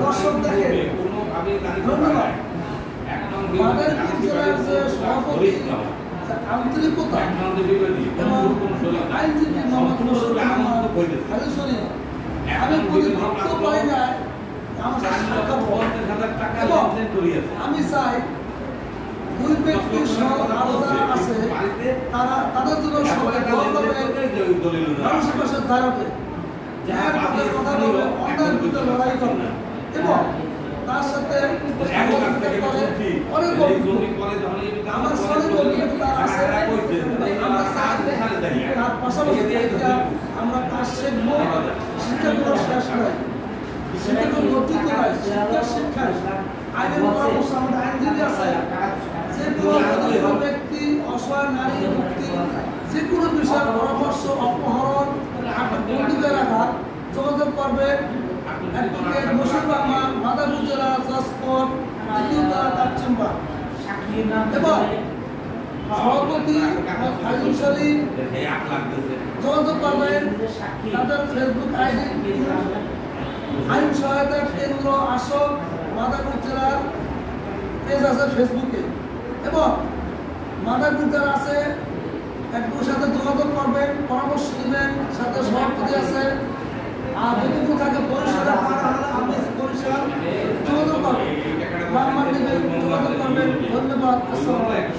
দর্শক দেখে ধন্যবাদ। মাদারীপুর জেলার যে সভাপতি আন্তরিকতা এবং আইনজীবী আমি প্রতিপক্ষ পাই নাই আমার এবং আমি চাই দুই ব্যক্তি আরো যারা আছে তারা তাদের জন্য সবাই মানুষের পাশে দাঁড়াবে, কথা বলবে, অন্যায়ের বিরুদ্ধে লড়াই করবে এবং তার সাথে অনেক আমার সঙ্গে অভিজ্ঞতা আছে। আমরা তার পাশাপাশি আমরা কাজ শিখবো, শিক্ষা কোনো শেষ নয়, শিক্ষা কোনো নৈতিক নয়, শিক্ষা শিক্ষায় আইনের পরামর্শ আমাদের আইনজীবী আছে, যে কোনো ব্যক্তি অসহায় নারী মুক্তি যে কোনো বিষয়ের পরামর্শ অপহরণ বন্দীকে রাখা যোগাযোগ করবে অ্যাডভোকেট মশিউর রহমান, মাদারীপুর জেলা জজ কোর্ট, দ্বিতীয়তলা তার চেম্বার এবং সভাপতি ফাইজুল শরীফ যোগাযোগ করবেন তাদের ফেসবুক আইডি আইন সহায়তা কেন্দ্র আসক মাদারীপুর জেলার পেজ আছে ফেসবুকে এবং মাদারীপুর জেলা আছে একটুর সাথে যোগাযোগ করবেন, পরামর্শ নেবেন, সাথে সভাপতি আছে। আর যদি কেউ থাকে পরিষেবা আপনি পরিষেবা যোগাযোগ করবেন, যোগাযোগ করবেন। ধন্যবাদ। আসসালামু আলাইকুম।